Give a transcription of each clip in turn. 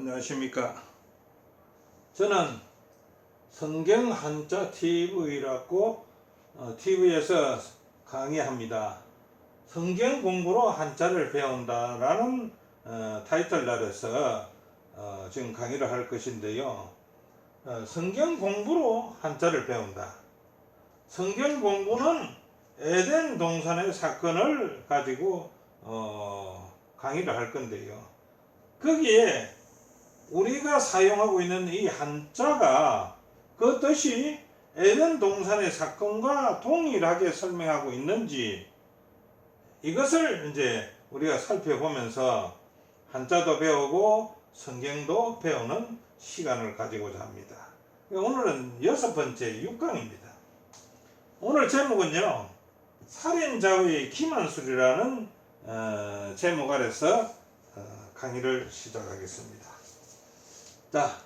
안녕하십니까. 저는 성경 한자 TV라고 TV에서 강의합니다. 성경 공부로 한자를 배운다라는 타이틀 아래서 지금 강의를 할 것인데요. 성경 공부로 한자를 배운다. 성경 공부는 에덴 동산의 사건을 가지고 강의를 할 건데요. 거기에 우리가 사용하고 있는 이 한자가 그 뜻이 에덴 동산의 사건과 동일하게 설명하고 있는지 이것을 이제 우리가 살펴보면서 한자도 배우고 성경도 배우는 시간을 가지고자 합니다. 오늘은 6번째 6강입니다. 오늘 제목은요, 살인자의 기만술이라는 제목 아래서 강의를 시작하겠습니다. 자,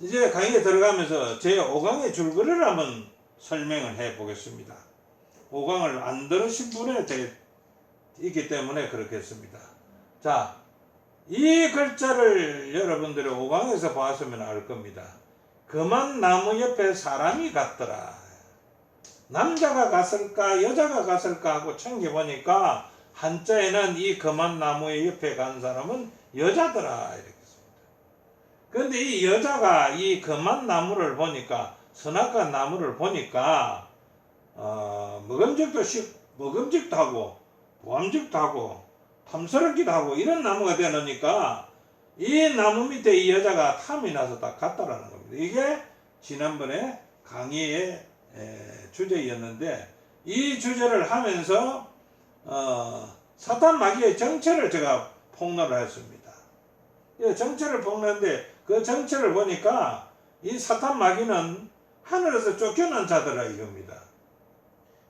이제 강의에 들어가면서 제 5강의 줄거리를 한번 설명을 해 보겠습니다. 5강을 안 들으신 분에 있기 때문에 그렇게 했습니다. 자, 이 글자를 여러분들이 5강에서 봤으면 알 겁니다. 그만 나무 옆에 사람이 갔더라. 남자가 갔을까 여자가 갔을까 하고 챙겨보니까 한자에는 이 그만 나무의 옆에 간 사람은 여자더라 이렇게. 그런데 이 여자가 이 금한 나무를 보니까, 선악과 나무를 보니까 먹음직도 하고 보암직도 하고 탐스럽기도 하고 이런 나무가 되니까 이 나무 밑에 이 여자가 탐이 나서 딱 갔다라는 겁니다. 이게 지난번에 강의의 주제였는데, 이 주제를 하면서 사탄 마귀의 정체를 제가 폭로를 했습니다. 정체를 폭로했는데 그 정체를 보니까 이 사탄 마귀는 하늘에서 쫓겨난 자더라 이겁니다.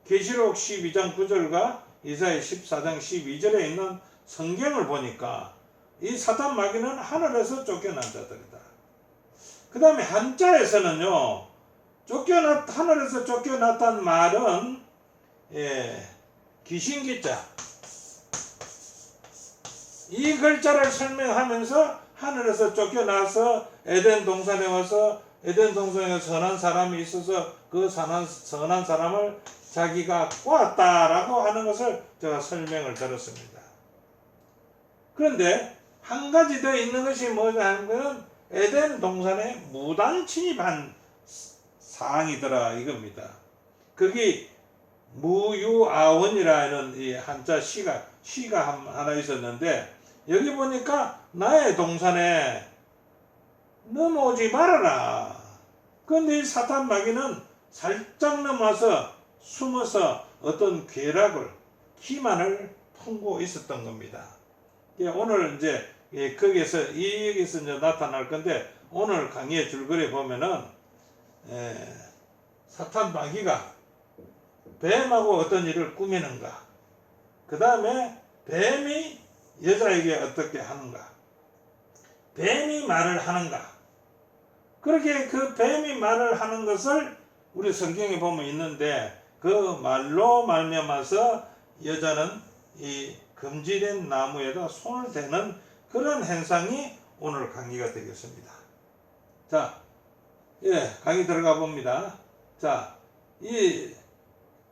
계시록 12장 9절과 이사야 14장 12절에 있는 성경을 보니까 이 사탄 마귀는 하늘에서 쫓겨난 자들이다. 그 다음에 한자에서는요, 하늘에서 쫓겨났다는 말은 귀신기자, 이 글자를 설명하면서 하늘에서 쫓겨나서 에덴 동산에 와서 에덴 동산에 선한 사람이 있어서 그 선한 사람을 자기가 꼬았다라고 하는 것을 제가 설명을 들었습니다. 그런데 한 가지 더 있는 것이 뭐냐 하면 에덴 동산에 무단 침입한 사항이더라 이겁니다. 거기 무유아원이라는 이 한자 시가 하나 있었는데, 여기 보니까 나의 동산에 넘어오지 말아라. 그런데 이 사탄 마귀는 살짝 넘어서 숨어서 어떤 기만을 품고 있었던 겁니다. 오늘 이제 거기에서 여기서 이제 나타날 건데, 오늘 강의의 줄거리 보면은 사탄 마귀가 뱀하고 어떤 일을 꾸미는가, 그 다음에 뱀이 여자에게 어떻게 하는가, 뱀이 말을 하는가, 그렇게 그 뱀이 말을 하는 것을 우리 성경에 보면 있는데, 그 말로 말미암아서 여자는 이 금지된 나무에다 손을 대는 그런 현상이 오늘 강의가 되겠습니다. 자, 강의 들어가 봅니다. 자, 이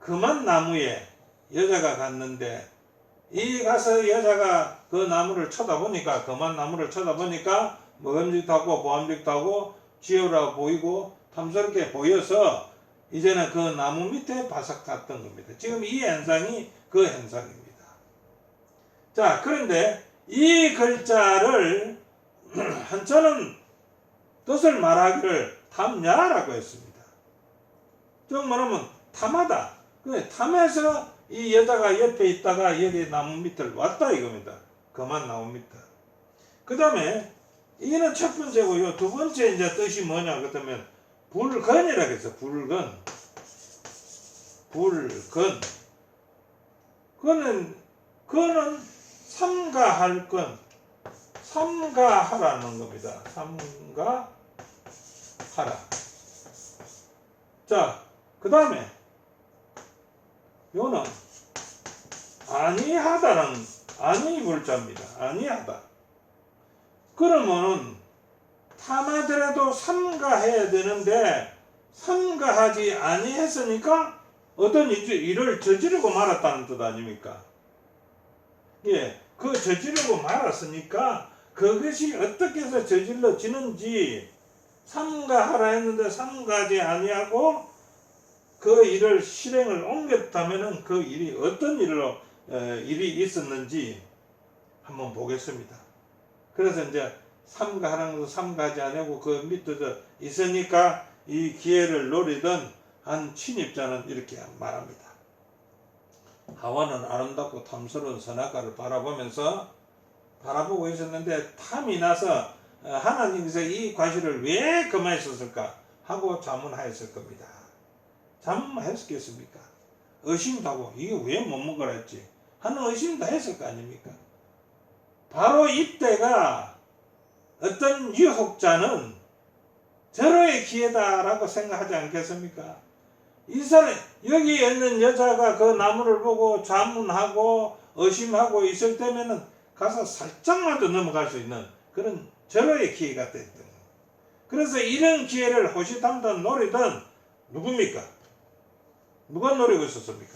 금한 나무에 여자가 갔는데, 이 가서 여자가 그 나무를 쳐다보니까, 금한 나무를 쳐다보니까 먹음직도 하고 보암직도 하고 지혜로워 보이고 탐스럽게 보여서 이제는 그 나무 밑에 바삭 탔던 겁니다. 지금 이 현상이 그 현상입니다. 자, 그런데 이 글자를 한자는 뜻을 말하기를 탐야라고 했습니다. 즉 말하면 탐하다. 탐해서 이 여자가 옆에 있다가 여기 나무 밑을 왔다 이겁니다. 그만 나무 밑에. 그 다음에 이게는 첫 번째고요. 두 번째 이제 뜻이 뭐냐 그러면 불건이라고 해서 불건. 그거는 삼가할 건, 삼가하라는 겁니다. 삼가하라. 자, 그 다음에 요는 아니하다라는 아니 불자입니다. 아니하다. 그러면은 탐하더라도 삼가해야 되는데 삼가하지 아니했으니까 어떤 일을 저지르고 말았다는 뜻 아닙니까? 예, 그 저지르고 말았으니까 그것이 어떻게 해서 저질러지는지 삼가하라 했는데 삼가하지 아니하고 그 일을 실행을 옮겼다면은 그 일이 어떤 일이 있었는지 한번 보겠습니다. 그래서 이제 삼가하라는 것도 삼가하지 아니하고 그 밑에 있으니까 이 기회를 노리던 한 친입자는 이렇게 말합니다. 하와는 아름답고 탐스러운 선악과를 바라보고 있었는데 탐이 나서 하나님께서 이 과실을 왜 금하셨을까 하고 자문하였을 겁니다. 자문했겠습니까? 의심도 하고 이게 왜 못 먹으라 했지 하는 의심도 했을 거 아닙니까? 바로 이때가 어떤 유혹자는 절호의 기회다라고 생각하지 않겠습니까? 이 사람 여기 있는 여자가 그 나무를 보고 자문하고 의심하고 있을 때면은 가서 살짝만도 넘어갈 수 있는 그런 절호의 기회가 됐던 거예요. 그래서 이런 기회를 호시탐탐 노리던 누굽니까? 누가 노리고 있었습니까?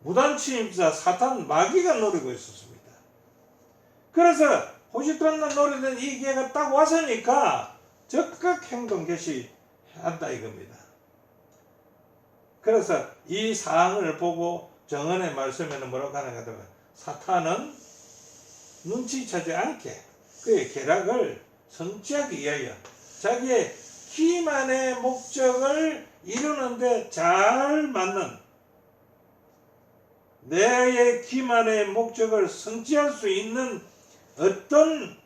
무단침입자 사탄 마귀가 노리고 있었습니다. 그래서 호시탐탐 노리던 이 기회가 딱 왔으니까 적극 행동 개시한다 이겁니다. 그래서 이 사항을 보고 정언의 말씀에는 뭐라고 하는가 하면 사탄은 눈치채지 않게 그의 계략을 성취하기 위하여 자기의 기만의 목적을 이루는데 잘 맞는 내의 기만의 목적을 성취할 수 있는 어떤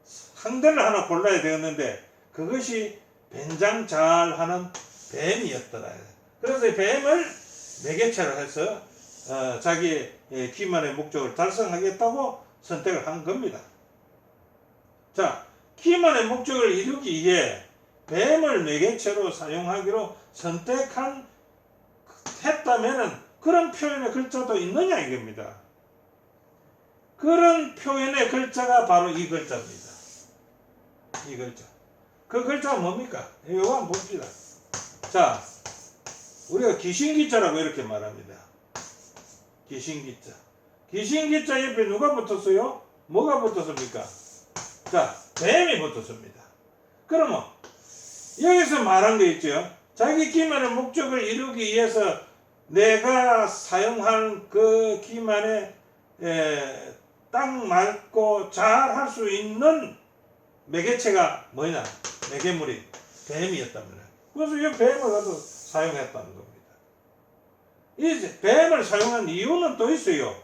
상대를 하나 골라야 되었는데 그것이 변장 잘하는 뱀이었더라. 그래서 이 뱀을 매개체로 해서 자기의 기만의 목적을 달성하겠다고 선택을 한 겁니다. 자, 기만의 목적을 이루기 위해 뱀을 매개체로 사용하기로 했다면은 그런 표현의 글자도 있느냐 이겁니다. 그런 표현의 글자가 바로 이 글자입니다. 이 글자. 그 글자가 뭡니까? 이거 한번 봅시다. 자, 우리가 귀신기자라고 이렇게 말합니다. 귀신기자. 귀신기자 옆에 누가 붙었어요? 뭐가 붙었습니까? 자, 뱀이 붙었습니다. 그러면 여기서 말한 게 있죠. 자기 기만의 목적을 이루기 위해서 내가 사용한 그 기만에 딱 맞고 잘 할 수 있는 매개체가 뭐냐? 매개물이 뱀이었다면 그래서 이 뱀을 가서 사용했다는 겁니다. 이 뱀을 사용한 이유는 또 있어요.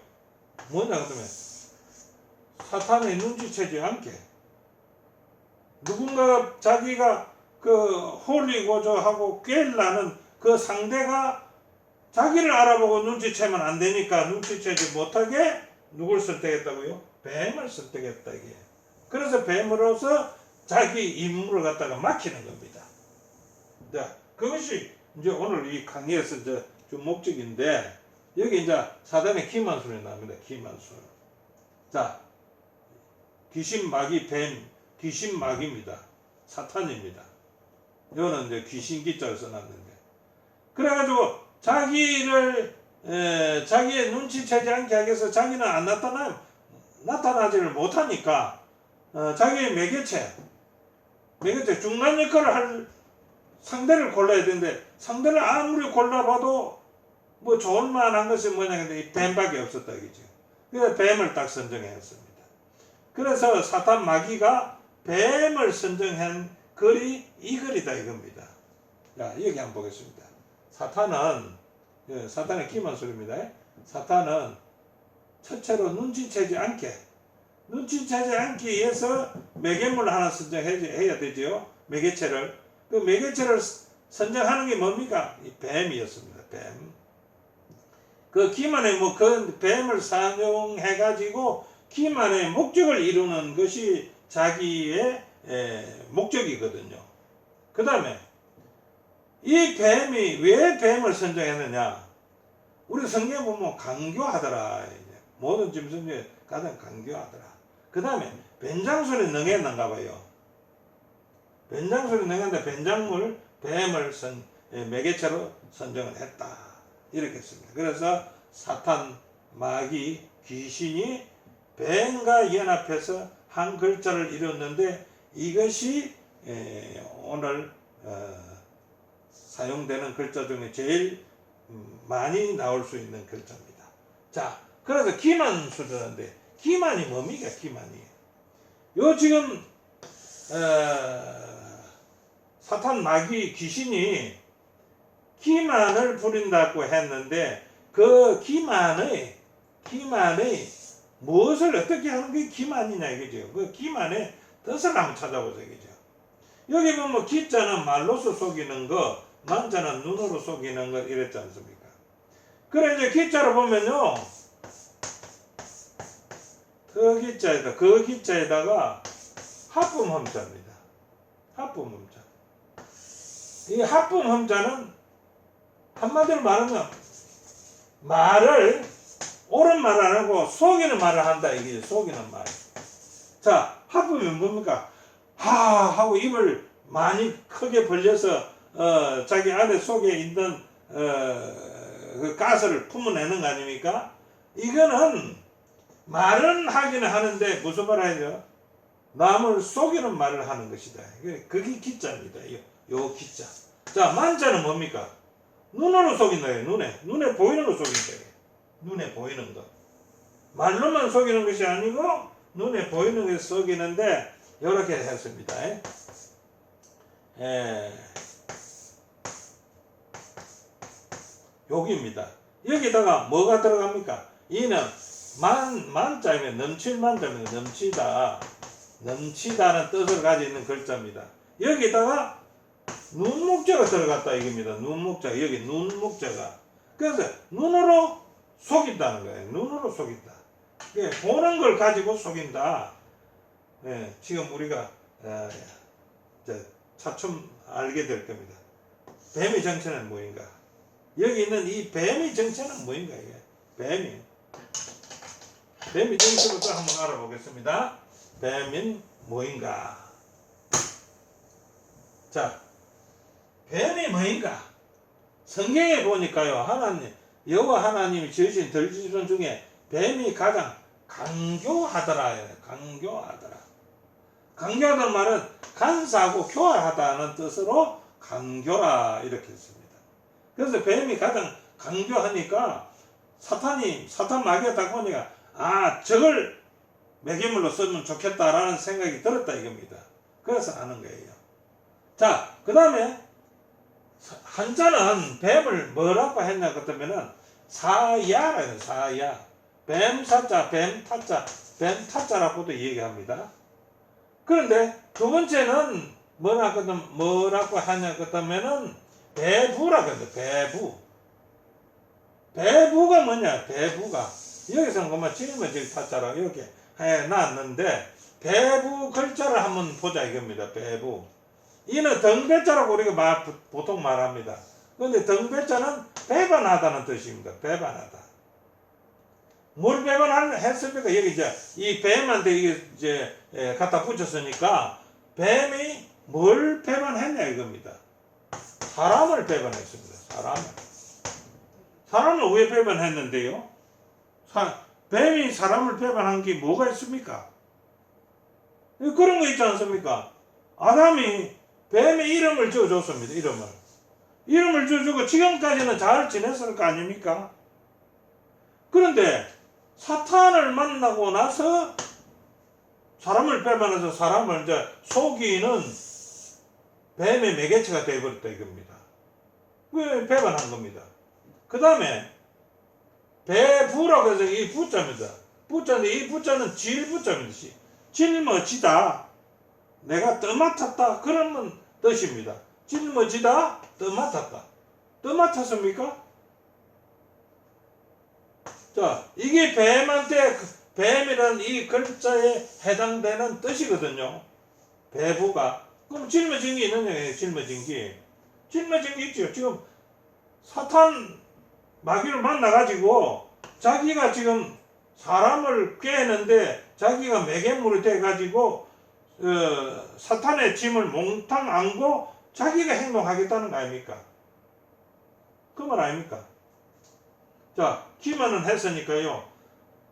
뭐냐 그러면 사탄의 눈치채지 않게 누군가 자기가 홀리고저 하고 꿰려는 그 상대가 자기를 알아보고 눈치채면 안 되니까 눈치채지 못하게 누굴 선택했다고요? 뱀을 선택했다 이게. 그래서 뱀으로서 자기 임무를 갖다가 맡기는 겁니다. 자, 그것이 이제 오늘 이 강의에서 이제 좀 목적인데 여기 이제 사단의 기만술이 나옵니다. 기만술. 자, 귀신 마귀 뱀, 귀신 마귀입니다. 사탄입니다. 이거는 이제 귀신 기자를 써놨는데 그래가지고 자기의 눈치채지 않게 하기 위해서 자기는 안 나타나지를 못하니까 자기의 매개체 중간 역할을 할 상대를 골라야 되는데 상대를 아무리 골라봐도 뭐 좋을 만한 것이 뭐냐 근데 이 뱀밖에 없었다 이거죠. 그래서 뱀을 딱 선정했습니다. 그래서 사탄 마귀가 뱀을 선정한 글이 이 글이다 이겁니다. 자, 여기 한번 보겠습니다. 사탄의 기만술입니다. 사탄은 첫째로 눈치채지 않기 위해서 매개물을 하나 선정해야 되죠. 매개체를. 그 매개체를 선정하는 게 뭡니까? 이 뱀이었습니다. 뱀. 그 기만의 그 뱀을 사용해가지고 기만의 목적을 이루는 것이 자기의 목적이거든요. 그 다음에 이 뱀이 왜 뱀을 선정했느냐? 우리 성경에 보면 강교하더라. 모든 짐승 중에 가장 강교하더라. 그 다음에 변장술에 능했는가 봐요. 변장술이 내가는데 변장물 뱀을 매개체로 선정을 했다. 이렇게 했습니다. 그래서 사탄, 마귀, 귀신이 뱀과 연합해서 한 글자를 이뤘는데 이것이 오늘 사용되는 글자 중에 제일 많이 나올 수 있는 글자입니다. 자, 그래서 기만수라는데 기만이 뭡니까? 기만이 요 지금 사탄, 마귀, 귀신이 기만을 부린다고 했는데 그 기만의 무엇을 어떻게 하는 게 기만이냐 이거죠. 그 기만의 뜻을 한번 찾아보자 이거죠. 여기 보면 기자는 말로서 속이는 거, 만자는 눈으로 속이는 거 이랬지 않습니까? 그래 이제 기자로 보면요, 그 기자에다가 합품험자입니다. 합품험자. 이 합품험자는 한마디로 말하면 옳은 말을 안 하고 속이는 말을 한다 이게 속이는 말. 자, 합품이 뭡니까? 하 하고 입을 많이 크게 벌려서 자기 안에 속에 있는 그 가스를 품어내는 거 아닙니까? 이거는 말은 하기는 하는데 무슨 말 하죠? 남을 속이는 말을 하는 것이다. 그게 기자입니다. 요 기자. 자, 만자는 뭡니까? 눈으로 속인다. 눈에 보이는 거 속인다. 눈에 보이는 거. 말로만 속이는 것이 아니고 눈에 보이는 게 속이는데 이렇게 했습니다. 여기입니다. 여기다가 뭐가 들어갑니까? 이는 만자면 넘칠 만자면 넘치다는 뜻을 가지고 있는 글자입니다. 여기다가 눈목자가 들어갔다 이겁니다. 눈목자. 여기 눈목자가. 그래서 눈으로 속인다는 거예요. 눈으로 속인다. 보는 걸 가지고 속인다. 지금 우리가 차츰 알게 될 겁니다. 뱀의 정체는 뭐인가? 여기 있는 이 뱀의 정체는 뭐인가? 이게 뱀의 정체부터 한번 알아보겠습니다. 뱀은 뭐인가? 자, 뱀이 뭐인가? 성경에 보니까요, 여호와 하나님이 지으신 들짐승 중에 뱀이 가장 강교하더라. 강교하다는 말은 간사하고 교활하다는 뜻으로 강교라 이렇게 했습니다. 그래서 뱀이 가장 강교하니까 사탄 마귀가 딱 보니까 저걸 매개물로 쓰면 좋겠다라는 생각이 들었다 이겁니다. 그래서 하는 거예요. 자, 그 다음에 한자는 뱀을 뭐라고 했냐 그러면은 사야라 해요. 사야. 뱀사자, 뱀타자라고도 얘기합니다. 그런데 두 번째는 뭐라고 하냐 그러면은 배부라고 해요. 배부가 뭐냐? 배부가 여기서는 그만 짊어질 타자라고 이렇게 해놨는데 배부 글자를 한번 보자 이겁니다. 배부. 이는 등배자라고 우리가 보통 말합니다. 그런데 등배자는 배반하다는 뜻입니다. 배반하다. 뭘 배반했습니까? 여기 이 뱀한테 이게 갖다 붙였으니까 뱀이 뭘 배반했냐 이겁니다. 사람을 배반했습니다. 사람을 왜 배반했는데요? 뱀이 사람을 배반한 게 뭐가 있습니까? 그런 거 있지 않습니까? 아담이 뱀의 이름을 지어줬습니다. 이름을 지어주고 지금까지는 잘 지냈을 거 아닙니까? 그런데 사탄을 만나고 나서 사람을 배반해서 사람을 속이는 뱀의 매개체가 되어버렸다 이겁니다. 왜 배반한 겁니다. 그 다음에 배부라고 해서 이 부자입니다. 부자인데 이 부자는 질부자입니다. 짊어지다. 내가 떠맡았다. 그런 뜻입니다. 짊어지다. 떠맡았다. 떠맡았습니까? 자, 이게 뱀이라는 이 글자에 해당되는 뜻이거든요. 배부가. 그럼 짊어진 게 있느냐? 짊어진 게 있죠. 지금 사탄 마귀를 만나가지고 자기가 지금 사람을 꿰는데 자기가 매개물이 돼가지고 사탄의 짐을 몽땅 안고 자기가 행동하겠다는 거 아닙니까? 그 말 아닙니까? 자, 기만은 했으니까요.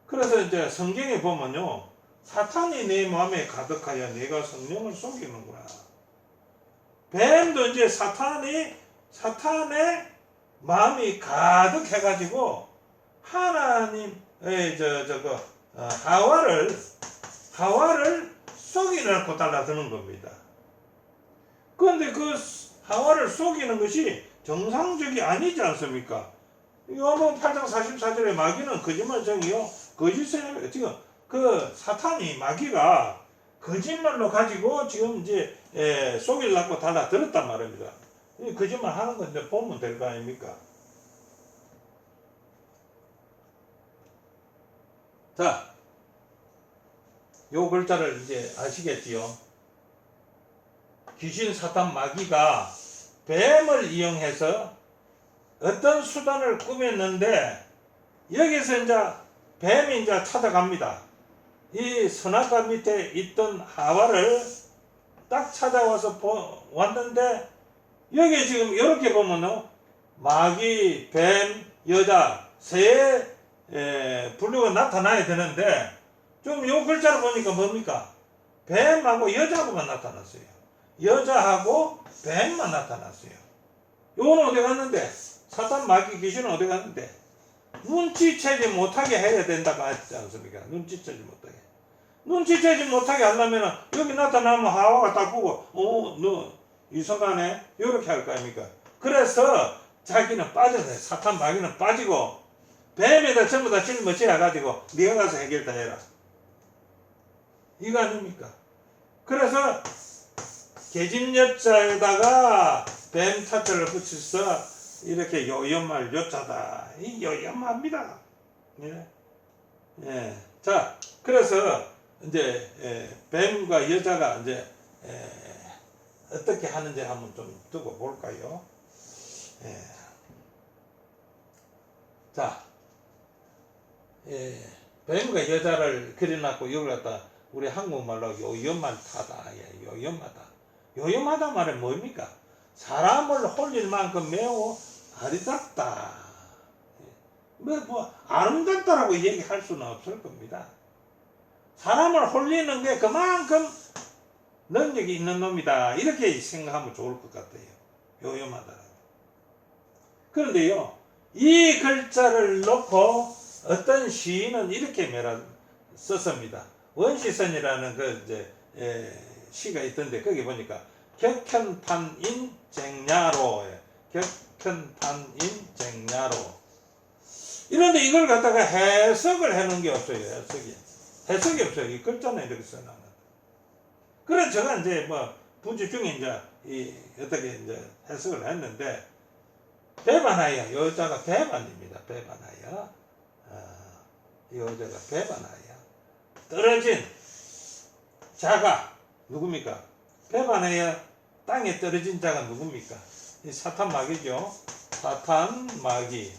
그래서 이제 성경에 보면요. 사탄이 내 마음에 가득하여 내가 성령을 속이는구나. 뱀도 이제 사탄의 마음이 가득해가지고 하나님의 하와를 속이려고 달라드는 겁니다. 그런데 그 하와를 속이는 것이 정상적이 아니지 않습니까? 요한복음 8장 44절에 마귀는 거짓말쟁이요. 거짓을 지금 그 사탄이 마귀가 거짓말로 가지고 지금 이제 속이려고 달라들었단 말입니다. 이 거짓말 하는 건데 보면 될 거 아닙니까? 자, 요 글자를 이제 아시겠지요? 귀신 사탄 마귀가 뱀을 이용해서 어떤 수단을 꾸몄는데 여기서 이제 뱀이 이제 찾아갑니다. 이 선악과 밑에 있던 하와를 딱 찾아와서 왔는데 여기 지금 이렇게 보면은 마귀, 뱀, 여자 세 분류가 나타나야 되는데 좀 요 글자를 보니까 뭡니까? 뱀하고 여자하고만 나타났어요. 여자하고 뱀만 나타났어요. 요건 어디 갔는데? 사탄 마귀 귀신은 어디 갔는데? 눈치채지 못하게 해야 된다고 하지 않습니까? 눈치채지 못하게. 눈치채지 못하게 하려면 여기 나타나면 하와가 딱 보고 너 이상하네? 이렇게 할 거 아닙니까? 그래서 자기는 빠졌어요. 사탄 마귀는 빠지고 뱀에다 전부 다 짊어져가지고 네가 가서 해결 다 해라. 이거 아닙니까? 그래서 계집여자에다가 뱀 타자를 붙여서 이렇게 요염말 요자다. 이 요염합니다. 예. 예. 자, 그래서 이제 뱀과 여자가 이제 어떻게 하는지 한번 좀 두고 볼까요? 예. 자, 뱀과 여자를 그려놨고 여기 갖다 우리 한국말로 요염하다, 요염하다. 요염하다 말은 뭡니까? 사람을 홀릴 만큼 매우 아리답다. 뭐 아름답다라고 얘기할 수는 없을 겁니다. 사람을 홀리는 게 그만큼 능력이 있는 놈이다. 이렇게 생각하면 좋을 것 같아요. 요염하다. 그런데요, 이 글자를 놓고 어떤 시인은 이렇게 썼습니다. 원시선이라는 그 이제 시가 있던데 거기 보니까 격현판인 쟁야로, 격현판인 쟁야로. 이런데 이걸 갖다가 해석을 해놓은 게 없어요. 해석이 없어요. 이 글자는 이렇게 써놨는데. 그래서 제가 이제 뭐 부지 중에 이제 어떻게 이제 해석을 했는데 배반하여 여자가 배반입니다. 배반하여 여자가 배반하여 떨어진 자가 누굽니까? 배반하여 땅에 떨어진 자가 누굽니까? 이 사탄 마귀죠. 사탄 마귀.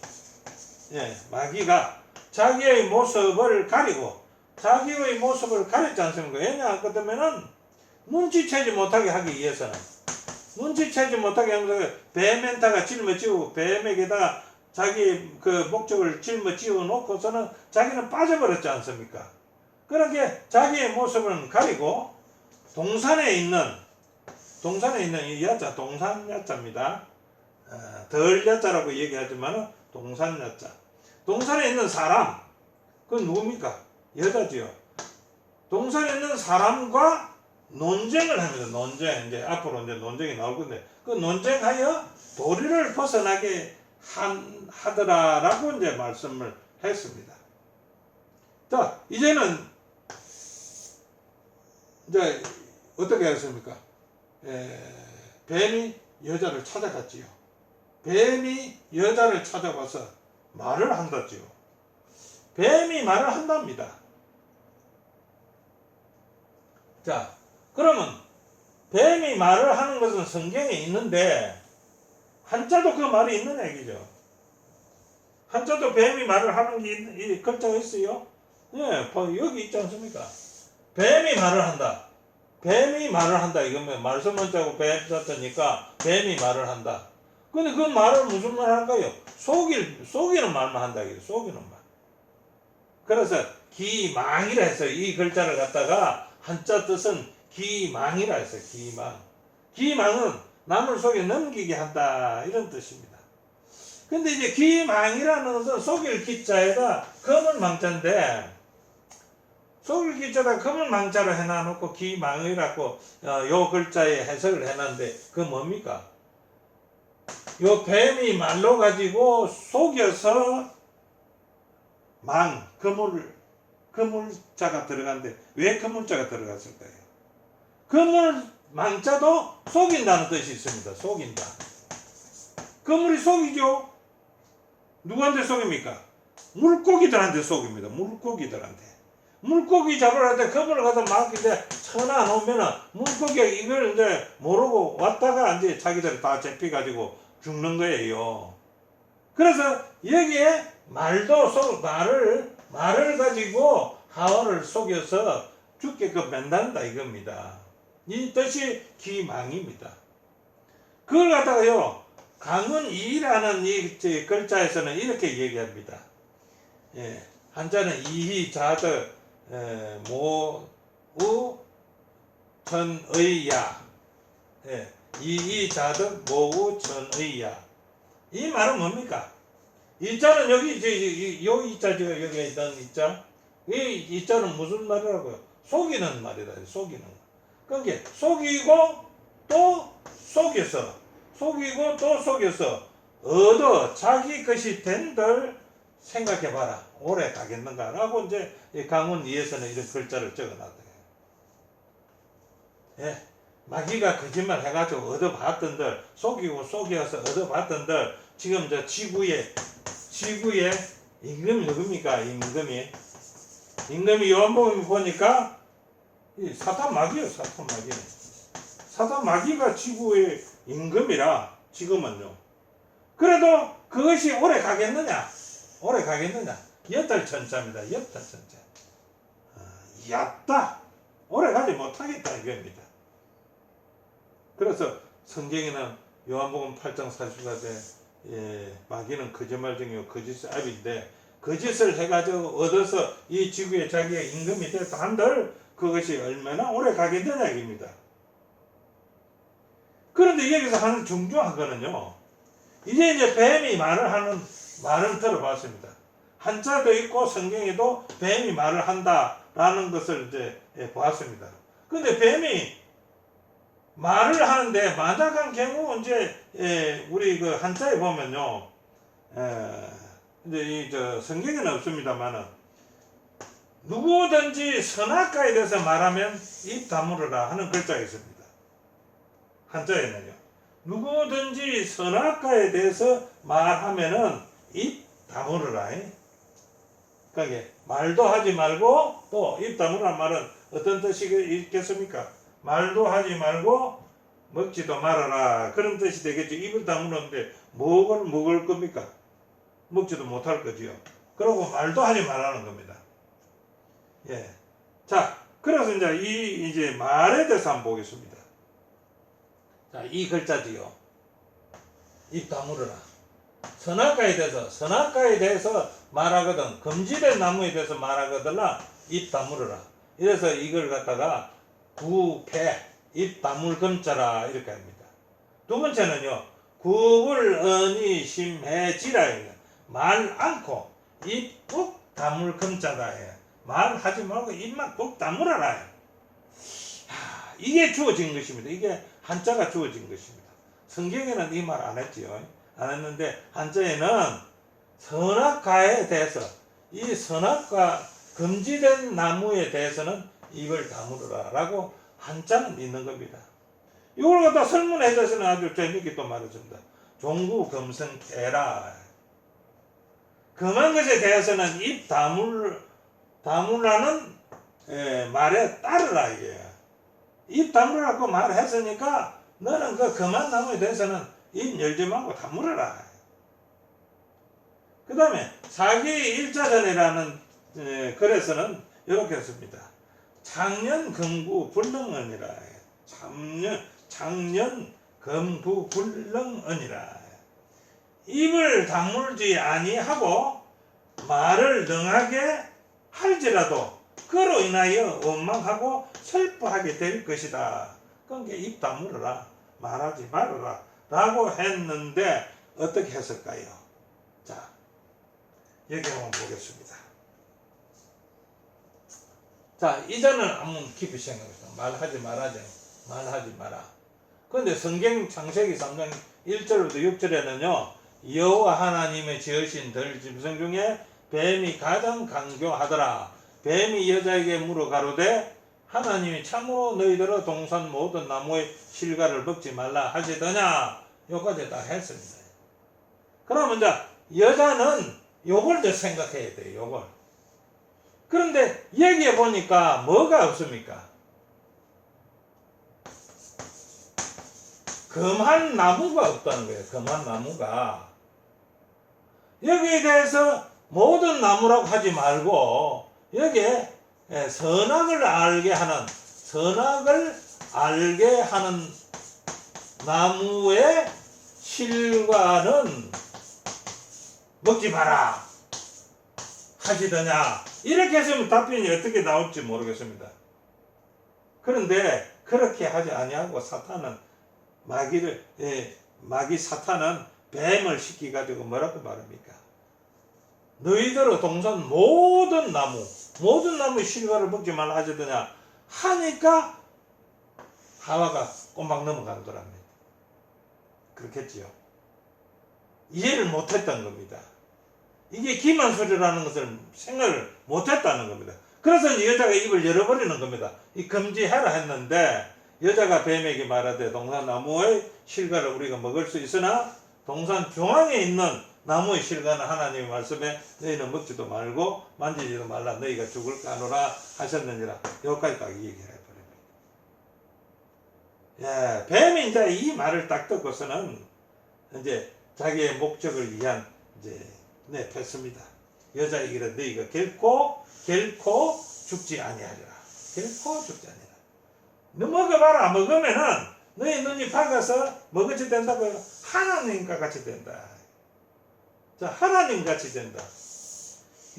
예, 마귀가 자기의 모습을 가리고 자기의 모습을 가렸지 않습니까? 왜냐 그러면은 눈치채지 못하게 하기 위해서는 눈치채지 못하게 하면서 뱀에다가 짊어지고 뱀에게다가 자기 그 목적을 짊어지어 놓고서는 자기는 빠져버렸지 않습니까? 그렇게 자기의 모습을 가리고 동산에 있는 이 야자 동산 야자입니다. 덜 야자라고 얘기하지만 동산 야자. 동산에 있는 사람 그건 누굽니까? 여자지요. 동산에 있는 사람과 논쟁을 합니다. 논쟁. 이제 앞으로 이제 논쟁이 나올 건데 그 논쟁하여 도리를 벗어나게 하더라라고 이제 말씀을 했습니다. 자, 이제는 이제 어떻게 했습니까? 뱀이 여자를 찾아갔지요. 뱀이 여자를 찾아가서 말을 한다지요. 뱀이 말을 한답니다. 자, 그러면 뱀이 말을 하는 것은 성경에 있는데 한자도 그 말이 있는 얘기죠. 한자도 뱀이 말을 하는 게 글자가 있어요. 예, 여기 있지 않습니까? 뱀이 말을 한다. 뱀이 말을 한다 이거면 말소문자고 뱀 썼으니까 뱀이 말을 한다. 근데 그 말을 무슨 말 할까요? 속이는 말만 한다 이거. 속이는 말. 그래서 기망이라 해서 이 글자를 갖다가 한자 뜻은 기망이라 해서 기망. 기망은 남을 속에 넘기게 한다 이런 뜻입니다. 근데 이제 기망이라는 것은 속일 기자에다 검은 망자인데 속일 기자에다 검은 망자로 해놔놓고 기망이라고 요 글자에 해석을 해놨는데 그 뭡니까? 요 뱀이 말로 가지고 속여서 그물자가 들어간데 왜 그물자가 들어갔을까요? 그물 망자도 속인다는 뜻이 있습니다. 속인다. 그물이 속이죠. 누구한테 속입니까? 물고기들한테 속입니다. 물고기 잡으러 할 때 그물을 가서 막 이제 쳐놔 놓으면은 물고기가 이걸 이제 모르고 왔다가 이제 자기들이 다 잡혀가지고 죽는 거예요. 그래서 여기에 말을 가지고 하어를 속여서 죽게끔 만든다 이겁니다. 이 뜻이 기망입니다. 그걸 갖다가요, 강은이라는 이 글자에서는 이렇게 얘기합니다. 예, 한자는 이희자득 모우 천의야. 예, 이희자득 모우 천의야. 이 말은 뭡니까? 이자는 여기 요 이자죠. 여기 있는 이자. 이 이자는 무슨 말이라고요? 속이는 말이다. 속이는 말. 그러니까 속이고 또 속여서 얻어 자기 것이 된들 생각해봐라. 오래 가겠는가라고 이제 강원이에서는 이런 글자를 적어놨다. 예, 마귀가 거짓말 해가지고 얻어봤던들 속이고 속여서 얻어봤던들 지금 저 지구에 임금이 누굽니까? 임금이 요한복음 보니까 이 사탄 마귀예요. 사탄 마귀가 지구의 임금이라 지금은요. 그래도 그것이 오래 가겠느냐? 여탈천자입니다. 여탈천자. 얕다. 오래 가지 못하겠다 이겁니다. 그래서 성경에는 요한복음 8장 44절 마귀는 거짓말 중이요 거짓의 아비인데 거짓을 해가지고 얻어서 이 지구에 자기가 임금이 됐다 한들 그것이 얼마나 오래 가겠느냐 입니다. 그런데 여기서 하는 중요한 거는요, 이제 뱀이 말을 들어봤습니다. 한자도 있고 성경에도 뱀이 말을 한다라는 것을 이제 보았습니다. 근데 뱀이 말을 하는데 만약한 경우 이제 우리 그 한자에 보면요, 이제 이 성경에는 없습니다만은 누구든지 선악과에 대해서 말하면 입 다물어라 하는 글자가 있습니다. 한자에는요. 누구든지 선악과에 대해서 말하면은 입 다물어라. 그러니까 말도 하지 말고 또 입 다물으란 말은 어떤 뜻이 있겠습니까? 말도 하지 말고 먹지도 말아라. 그런 뜻이 되겠죠. 입을 다물었는데 뭘 먹을 겁니까? 먹지도 못할 거지요. 그러고 말도 하지 말라는 겁니다. 예. 자, 그래서 이제 말에 대해서 한번 보겠습니다. 자, 이 글자지요. 입 다물어라. 선악과에 대해서 말하거든. 금지된 나무에 대해서 말하거든라. 입 다물어라. 이래서 이걸 갖다가 구패, 입 다물 금자라 이렇게 합니다. 두 번째는요. 구불 언이 심해지라. 말 않고 입 꾹 다물 금자다. 말하지 말고 입만 꾹 다물어라. 이게 주어진 것입니다. 이게 한자가 주어진 것입니다. 성경에는 이 말 안 했지요. 안 했는데 한자에는 선악과에 대해서 이 선악과 금지된 나무에 대해서는 입을 다물어라 라고 한자는 있는 겁니다. 이걸 갖다 설문에 대해서는 아주 재밌게 또 말해줍니다. 종구금성태라. 금한 것에 대해서는 입 다물라는 말에 따르라 이게. 입 다물으라고 말했으니까 너는 그 금한 나무에 대해서는 입 열지 말고 다물어라. 그 다음에 사기 일자전이라는 글에서는 이렇게 했습니다. 작년 금구 불능언이라. 작년 금구 불능언이라. 입을 다물지 아니하고 말을 능하게 할지라도 그로 인하여 원망하고 슬퍼하게 될 것이다. 그러니까 입 다물어라, 말하지 말아라 라고 했는데 어떻게 했을까요? 자, 여기 한번 보겠습니다. 자, 이전은 한번 깊이 생각해보세요. 말하지 마라. 그런데 성경 창세기 3장 1절부터 6절에는요, 여호와 하나님의 지으신 들 짐승 중에 뱀이 가장 강교하더라. 뱀이 여자에게 물어 가로되 하나님이 참으로 너희들의 동산 모든 나무의 실과를 먹지 말라 하시더냐. 여기까지 다 했습니다. 그러면 이제 여자는 요걸 더 생각해야 돼요. 요걸. 그런데 여기에 보니까 뭐가 없습니까? 금한 나무가 없다는 거예요. 금한 나무가. 여기에 대해서 모든 나무라고 하지 말고 여기에 선악을 알게 하는 나무의 실과는 먹지 마라 하시더냐. 이렇게 했으면 답변이 어떻게 나올지 모르겠습니다. 그런데 그렇게 하지 아니하고 마귀 사탄은 뱀을 시키가지고 뭐라고 말합니까? 너희들의 동산 모든 나무의 실과를 먹지 말라 하시더냐 하니까 하와가 꼬막 넘어간 거랍니다. 그렇겠지요. 이해를 못했던 겁니다. 이게 기만소리라는 것을 생각을 못했다는 겁니다. 그래서 여자가 입을 열어버리는 겁니다. 이 금지해라 했는데 여자가 뱀에게 말하되 동산 나무의 실과를 우리가 먹을 수 있으나 동산 중앙에 있는 나무의 실과는 하나님의 말씀에 너희는 먹지도 말고 만지지도 말라 너희가 죽을까 하노라 하셨느니라. 여기까지 딱 얘기해 버립니다. 예, 뱀이 이제 이 말을 딱 듣고서는 이제 자기의 목적을 위한 이제 냈습니다. 여자에게 너희가 결코 죽지 아니하리라. 결코 죽지 아니하리라. 너 먹어봐라. 먹으면은 너희 눈이 밝아서 먹어지 된다고요. 하나님과 같이 된다. 자, 하나님 같이 된다.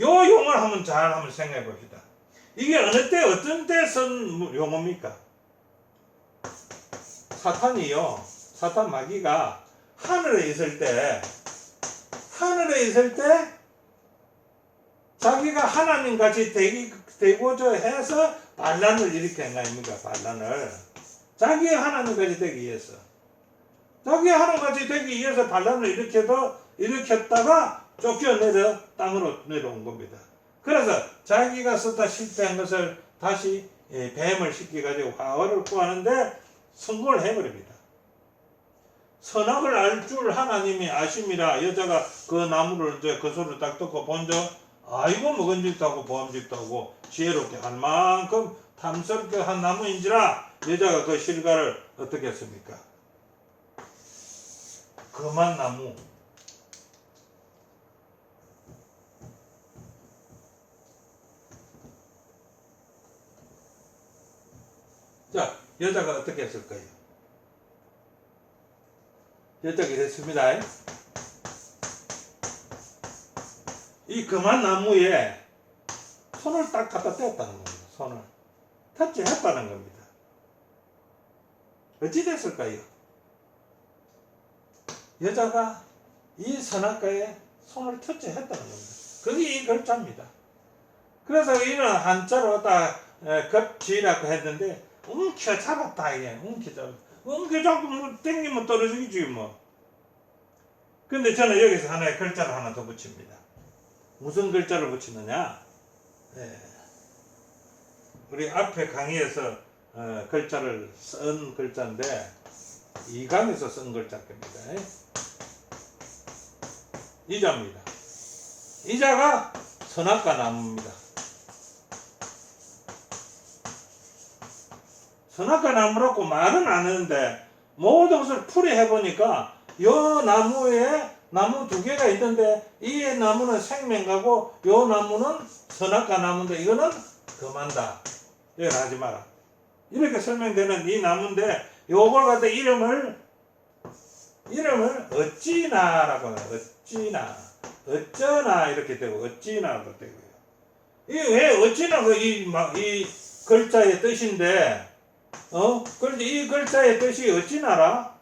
요 용어를 한번 생각해 봅시다. 이게 어느 때 어떤 때 쓴 용어입니까? 사탄 마귀가 하늘에 있을 때 자기가 하나님 같이 되고자 해서 반란을 일으킨 거 아닙니까? 반란을. 자기가 하나님 같이 되기 위해서. 자기가 하나님 같이 되기 위해서 반란을 일으켰다가 쫓겨내려 땅으로 내려온 겁니다. 그래서 자기가 썼다 실패한 것을 다시 뱀을 시켜가지고 하와를 구하는데 성공을 해버립니다. 선악을 알 줄 하나님이 아심이라. 여자가 그 나무를 이제 그 소리를 딱 듣고 본적 아이고 먹은짓도 하고 보암짓도 하고 지혜롭게 할 만큼 탐스럽게 한 나무인지라 여자가 그 실과를 어떻게 했습니까? 금한 나무. 자, 여자가 어떻게 했을까요? 여자가 이랬습니다. 이 금한 나무에 손을 딱 갖다 댔다는 겁니다. 손을 터치했다는 겁니다. 어찌 됐을까요? 여자가 이 선악과에 손을 터치했다는 겁니다. 그게 이 글자입니다. 그래서 이는 한자로 딱 급지라고 했는데 움켜 잡았다. 이게 움켜 잡고 뭐 땡기면 떨어지겠지 뭐. 근데 저는 여기서 하나의 글자를 하나 더 붙입니다. 무슨 글자를 붙이느냐? 우리 앞에 강의에서 글자를 쓴 글자인데 이강에서 쓴 글자입니다. 이자입니다. 이자가 선악과 나무입니다. 선악과 나무라고 말은 안 하는데 모든 것을 풀이해보니까 요 나무에 나무 두 개가 있는데 이 나무는 생명가고 요 나무는 선악과 나무인데 이거는 금한다. 이걸 하지 마라. 이렇게 설명되는 이 나무인데 요걸 갖다 이름을 어찌나라고 해요. 어찌나, 어쩌나 이렇게 되고 어찌나도 되고요. 이게 왜 어찌나 이 글자의 뜻인데 그런데 이 글자의 뜻이 어찌나라?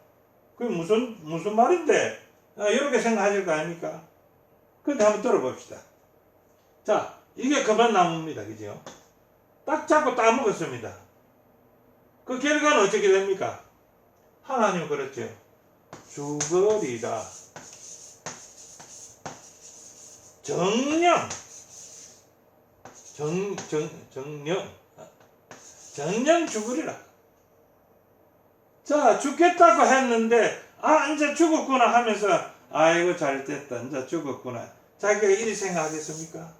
그게 무슨 말인데? 이렇게 생각하실 거 아닙니까? 근데 한번 들어봅시다. 자, 이게 금화나무입니다. 그죠? 딱 잡고 따먹었습니다. 그 결과는 어떻게 됩니까? 하나님 그랬죠. 죽으리라. 정령. 정령 죽으리라. 자, 죽겠다고 했는데, 이제 죽었구나 하면서, 아이고, 잘됐다. 이제 죽었구나. 자기가 이리 생각하겠습니까?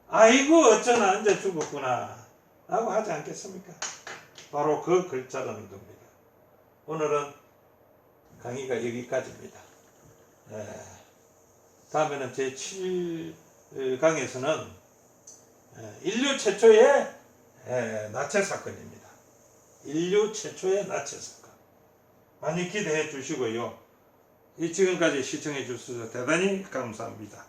아이고, 어쩌나, 이제 죽었구나. 라고 하지 않겠습니까? 바로 그 글자라는 겁니다. 오늘은 강의가 여기까지입니다. 다음에는 제7강에서는 인류 최초의 나체 사건입니다. 인류 최초의 나체 사건. 많이 기대해 주시고요. 지금까지 시청해 주셔서 대단히 감사합니다.